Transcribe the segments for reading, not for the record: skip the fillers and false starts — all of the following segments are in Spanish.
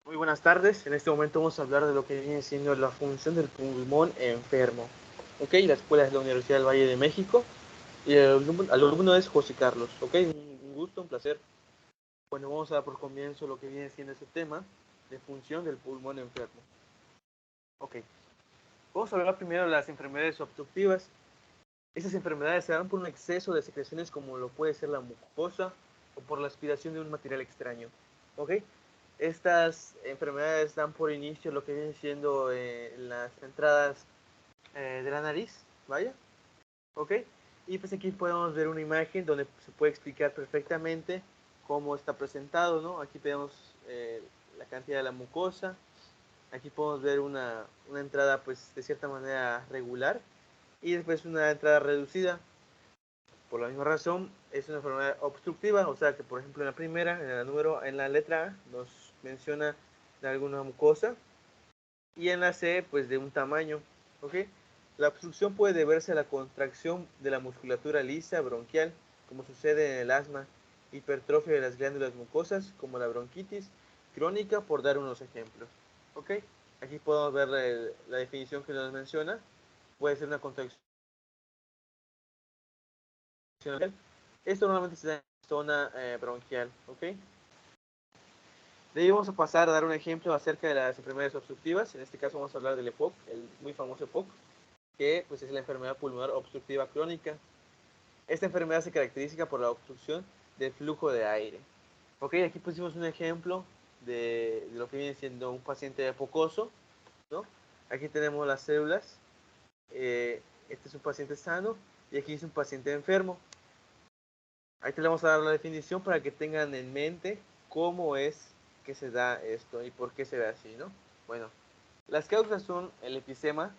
Muy buenas tardes. En este momento vamos a hablar de lo que viene siendo la función del pulmón enfermo. Ok, la escuela es la Universidad del Valle de México y el alumno es José Carlos. Ok, un gusto, un placer. Bueno, vamos a dar por comienzo lo que viene siendo ese tema de función del pulmón enfermo. Ok, vamos a hablar primero de las enfermedades obstructivas. Estas enfermedades se dan por un exceso de secreciones como lo puede ser la mucosa o por la aspiración de un material extraño. ¿Ok? Estas enfermedades dan por inicio lo que viene siendo las entradas de la nariz, ¿vaya? ¿Ok? Y pues aquí podemos ver una imagen donde se puede explicar perfectamente cómo está presentado, ¿no? Aquí tenemos la cantidad de la mucosa, aquí podemos ver una entrada pues de cierta manera regular y después una entrada reducida. Por la misma razón, es una enfermedad obstructiva, o sea que, por ejemplo, en la primera, en la letra A, nos menciona de alguna mucosa, y en la C, pues de un tamaño, ¿ok? La obstrucción puede deberse a la contracción de la musculatura lisa bronquial, como sucede en el asma, hipertrofia de las glándulas mucosas, como la bronquitis crónica, por dar unos ejemplos, ¿ok? Aquí podemos ver la definición que nos menciona, puede ser una contracción. Esto normalmente se da en la zona bronquial, ¿ok? De ahí vamos a pasar a dar un ejemplo acerca de las enfermedades obstructivas. En este caso vamos a hablar del EPOC, el muy famoso EPOC, que pues, es la enfermedad pulmonar obstructiva crónica. Esta enfermedad se caracteriza por la obstrucción del flujo de aire. Ok, aquí pusimos un ejemplo de lo que viene siendo un paciente epocoso, ¿no? Aquí tenemos las células, este es un paciente sano y aquí es un paciente enfermo. Ahí te le vamos a dar la definición para que tengan en mente cómo es que se da esto y por qué se da así, ¿no? Bueno, las causas son el efisema,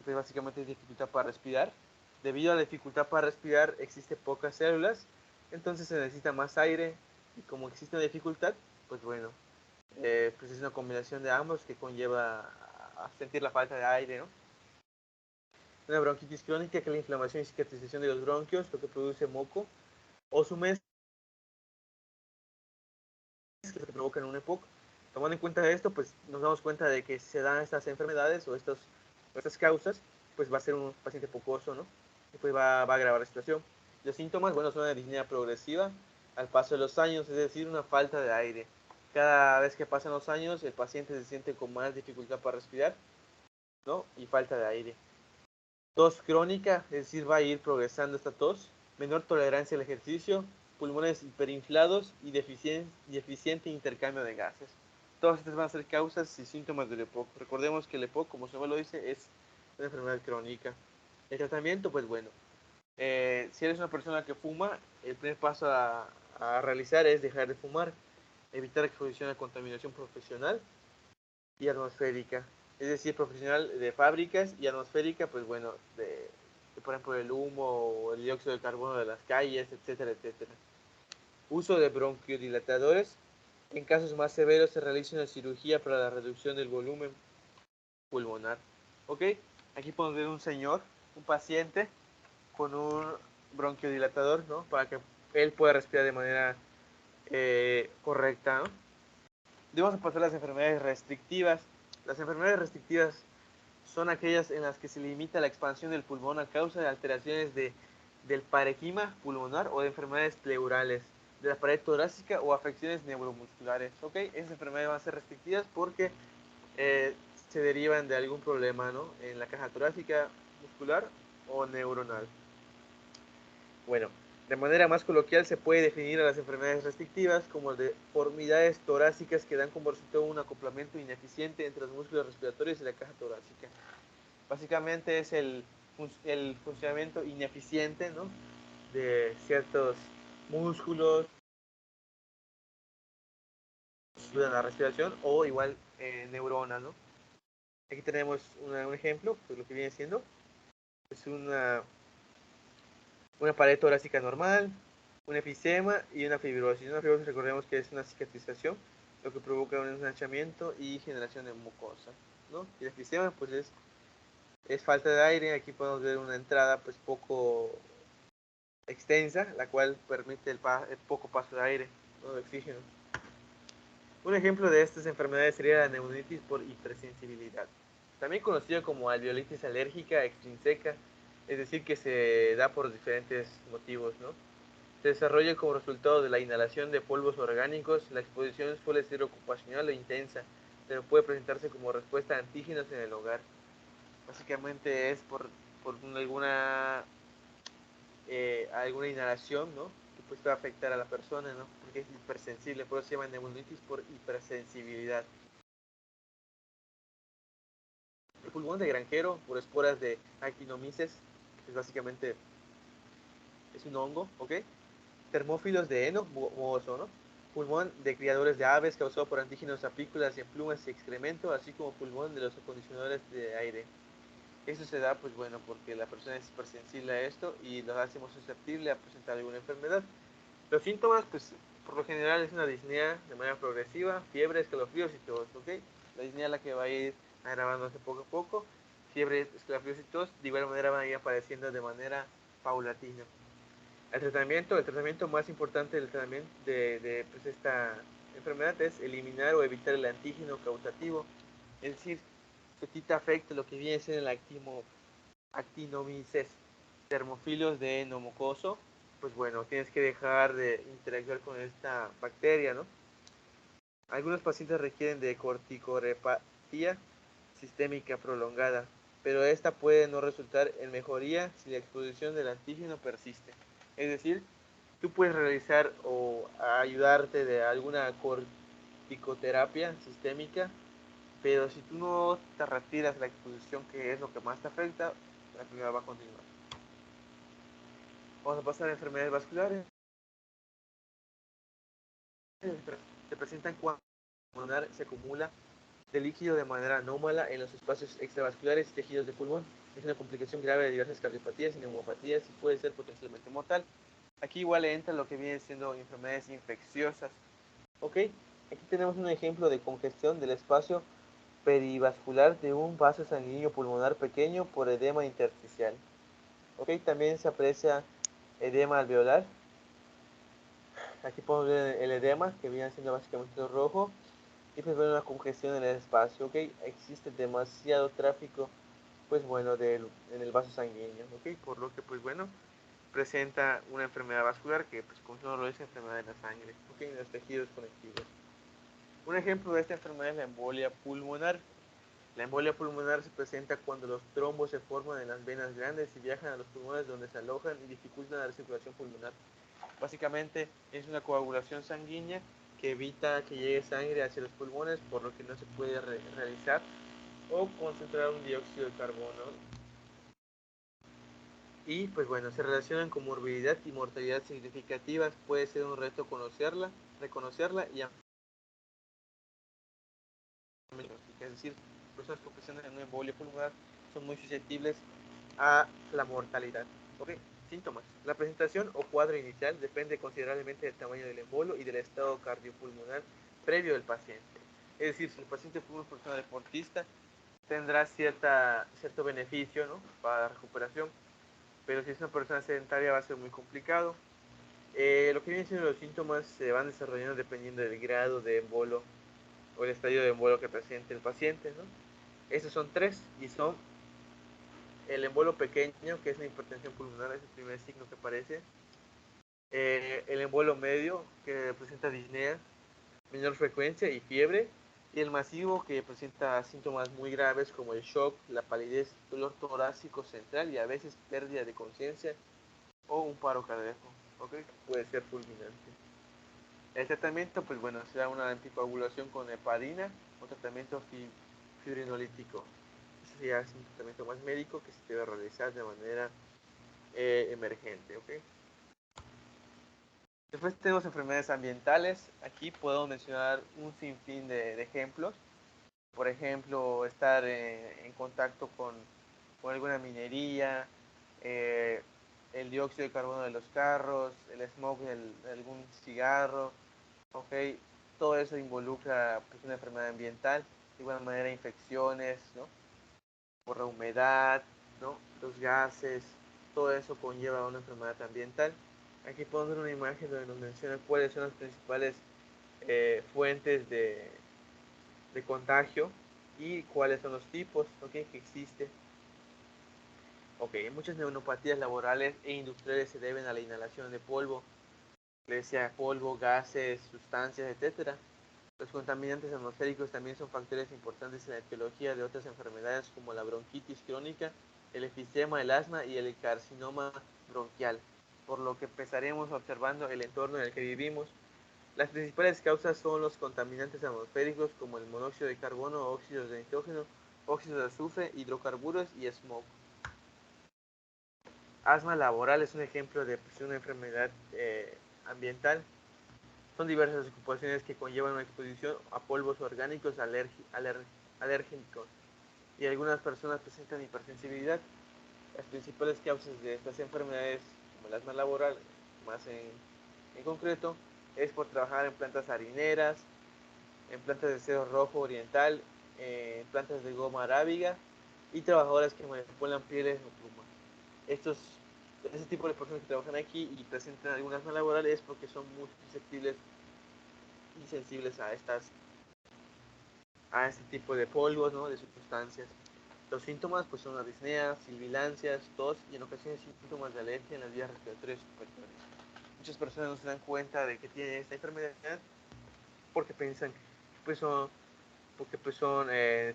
que básicamente es dificultad para respirar. Debido a la dificultad para respirar existe pocas células, entonces se necesita más aire y como existe una dificultad, pues bueno, pues es una combinación de ambos que conlleva a sentir la falta de aire, ¿no? Una bronquitis crónica que es la inflamación y cicatrización de los bronquios, lo que produce moco, o su mezcla que se provocan en una época. Tomando en cuenta esto, pues nos damos cuenta de que si se dan estas enfermedades o estas causas, pues va a ser un paciente pocoso, ¿no? Y pues va a agravar la situación. Los síntomas, bueno, son una disnea progresiva al paso de los años, es decir, una falta de aire. Cada vez que pasan los años, el paciente se siente con más dificultad para respirar, ¿no? Y falta de aire. Tos crónica, es decir, va a ir progresando esta tos. Menor tolerancia al ejercicio, pulmones hiperinflados y deficiente intercambio de gases. Todas estas van a ser causas y síntomas del EPOC. Recordemos que el EPOC, como su nombre lo dice, es una enfermedad crónica. El tratamiento, pues bueno, si eres una persona que fuma, el primer paso a realizar es dejar de fumar, evitar exposición a contaminación profesional y atmosférica. Es decir, profesional de fábricas y atmosférica, pues bueno, por ejemplo, el humo o el dióxido de carbono de las calles, etcétera, etcétera. Uso de bronquiodilatadores. En casos más severos se realiza una cirugía para la reducción del volumen pulmonar. ¿Ok? Aquí podemos ver un señor, un paciente, con un bronquiodilatador, ¿no? Para que él pueda respirar de manera correcta, ¿no? Debemos pasar a las enfermedades restrictivas. Las enfermedades restrictivas son aquellas en las que se limita la expansión del pulmón a causa de alteraciones del parenquima pulmonar o de enfermedades pleurales de la pared torácica o afecciones neuromusculares. ¿Ok? Esas enfermedades van a ser restrictivas porque eh, se derivan de algún problema, ¿no? En la caja torácica muscular o neuronal. Bueno, de manera más coloquial se puede definir a las enfermedades restrictivas como deformidades torácicas que dan como resultado un acoplamiento ineficiente entre los músculos respiratorios y la caja torácica. Básicamente es el funcionamiento ineficiente, ¿no? De ciertos músculos de la respiración o igual neuronas, ¿no? Aquí tenemos un ejemplo de lo que viene siendo. Es una pared torácica normal, un efisema y una fibrosis. Una fibrosis recordemos que es una cicatrización, lo que provoca un ensanchamiento y generación de mucosa, ¿no? Y el efisema pues es falta de aire. Aquí podemos ver una entrada pues poco extensa, la cual permite el poco paso de aire, ¿no? De oxígeno. Un ejemplo de estas enfermedades sería la neumonitis por hipersensibilidad, también conocida como alveolitis alérgica extrínseca, es decir, que se da por diferentes motivos, ¿no? Se desarrolla como resultado de la inhalación de polvos orgánicos. La exposición suele ser ocupacional o intensa, pero puede presentarse como respuesta a antígenos en el hogar. Básicamente es por alguna inhalación, ¿no? Que pues puede afectar a la persona, ¿no? Porque es hipersensible, por eso se llama neumonitis por hipersensibilidad. El pulmón de granjero por esporas de Actinomyces, que es básicamente es un hongo, ¿ok? Termófilos de heno, mohoso, ¿no? Pulmón de criadores de aves causado por antígenos apícolas en plumas y excremento, así como pulmón de los acondicionadores de aire. Eso se da, pues bueno, porque la persona es hipersensible a esto y lo hacemos susceptible a presentar alguna enfermedad. Los síntomas, pues por lo general es una disnea de manera progresiva, fiebre, escalofríos y tos, ¿ok? La disnea es la que va a ir agravándose poco a poco, fiebre, escalofríos y tos, de igual manera van a ir apareciendo de manera paulatina. El tratamiento más importante del tratamiento de pues, esta enfermedad es eliminar o evitar el antígeno causativo, es decir, que a ti te afecte lo que viene a ser el actinomyces, termófilos de henomocoso, pues bueno, tienes que dejar de interactuar con esta bacteria, ¿no? Algunos pacientes requieren de corticorepatía sistémica prolongada, pero esta puede no resultar en mejoría si la exposición del antígeno persiste. Es decir, tú puedes realizar o ayudarte de alguna corticoterapia sistémica, pero si tú no te retiras la exposición, que es lo que más te afecta, la enfermedad va a continuar. Vamos a pasar a enfermedades vasculares. Se presentan cuando el pulmonar se acumula de líquido de manera anómala en los espacios extravasculares y tejidos de pulmón. Es una complicación grave de diversas cardiopatías y neumopatías y puede ser potencialmente mortal. Aquí igual entra lo que viene siendo enfermedades infecciosas. ¿Ok? Aquí tenemos un ejemplo de congestión del espacio perivascular de un vaso sanguíneo pulmonar pequeño por edema intersticial. ¿Ok? También se aprecia edema alveolar. Aquí podemos ver el edema, que viene siendo básicamente rojo, y pues bueno, una congestión en el espacio, ¿ok? Existe demasiado tráfico, pues bueno, en el vaso sanguíneo, ¿ok? Por lo que, pues bueno, presenta una enfermedad vascular que, pues como su nombre lo dice, enfermedad de la sangre, ¿ok? En los tejidos conectivos. Un ejemplo de esta enfermedad es la embolia pulmonar. La embolia pulmonar se presenta cuando los trombos se forman en las venas grandes y viajan a los pulmones donde se alojan y dificultan la circulación pulmonar. Básicamente es una coagulación sanguínea que evita que llegue sangre hacia los pulmones, por lo que no se puede realizar o concentrar un dióxido de carbono. Y pues bueno, se relacionan con morbilidad y mortalidad significativas. Puede ser un reto reconocerla y es decir, personas que presentan una embolia pulmonar son muy susceptibles a la mortalidad. ¿Ok? Síntomas. La presentación o cuadro inicial depende considerablemente del tamaño del embolo y del estado cardiopulmonar previo del paciente. Es decir, si el paciente fue una persona deportista, tendrá cierto beneficio, ¿no?, para la recuperación, pero si es una persona sedentaria va a ser muy complicado. Lo que vienen siendo los síntomas se van desarrollando dependiendo del grado de embolo o el estadio de embolo que presente el paciente, ¿no? Estos son tres y son el embolo pequeño, que es la hipertensión pulmonar, es el primer signo que aparece. El embolo medio, que presenta disnea, menor frecuencia y fiebre. Y el masivo, que presenta síntomas muy graves como el shock, la palidez, dolor torácico central y a veces pérdida de conciencia o un paro cardíaco. ¿Okay? Puede ser fulminante. El tratamiento, pues bueno, será una anticoagulación con heparina o tratamiento fibrinolítico. Ese ya es un tratamiento más médico que se debe realizar de manera emergente. ¿Okay? Después tenemos enfermedades ambientales. Aquí podemos mencionar un sinfín de ejemplos. Por ejemplo, estar en contacto con alguna minería, eh, el dióxido de carbono de los carros, el smog de algún cigarro, ¿ok? Todo eso involucra pues, una enfermedad ambiental, de igual manera infecciones, ¿no?, por la humedad, ¿no?, los gases, todo eso conlleva una enfermedad ambiental. Aquí podemos ver una imagen donde nos menciona cuáles son las principales fuentes de contagio y cuáles son los tipos, ¿ok?, que existen. Ok, muchas neumopatías laborales e industriales se deben a la inhalación de polvo, sea polvo, gases, sustancias, etcétera. Los contaminantes atmosféricos también son factores importantes en la etiología de otras enfermedades como la bronquitis crónica, el efisema, el asma y el carcinoma bronquial, por lo que empezaremos observando el entorno en el que vivimos. Las principales causas son los contaminantes atmosféricos como el monóxido de carbono, óxidos de nitrógeno, óxidos de azufre, hidrocarburos y smog. Asma laboral es un ejemplo de una enfermedad ambiental. Son diversas ocupaciones que conllevan una exposición a polvos orgánicos alérgicos y algunas personas presentan hipersensibilidad. Las principales causas de estas enfermedades, como el asma laboral, más en concreto, es por trabajar en plantas harineras, en plantas de cedro rojo oriental, en plantas de goma arábiga y trabajadoras que manipulan pieles o plumas. Ese tipo de personas que trabajan aquí y presentan alguna asma laboral es porque son muy susceptibles y sensibles a este tipo de polvos, ¿no?, de sustancias. Los síntomas pues son la disnea, sibilancias, tos y en ocasiones síntomas de alergia en las vías respiratorias superiores. Muchas personas no se dan cuenta de que tienen esta enfermedad porque piensan que son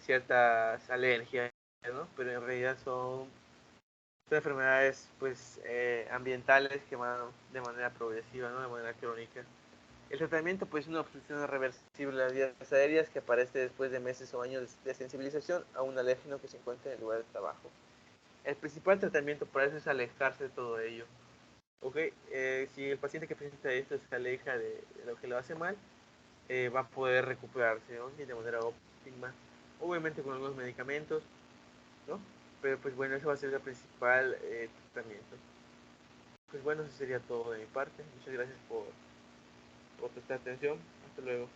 ciertas alergias, ¿no?, pero en realidad son enfermedades pues ambientales que van de manera progresiva, ¿no?, de manera crónica. El tratamiento pues es una obstrucción irreversible de las vías aéreas que aparece después de meses o años de sensibilización a un alérgeno que se encuentra en el lugar de trabajo. El principal tratamiento para eso es alejarse de todo ello. Okay. Si el paciente que presenta esto se aleja de lo que lo hace mal, va a poder recuperarse, ¿no?, de manera óptima, obviamente con algunos medicamentos, ¿no? Pero pues bueno, ese va a ser el principal tratamiento. Pues bueno, eso sería todo de mi parte. Muchas gracias por prestar atención. Hasta luego.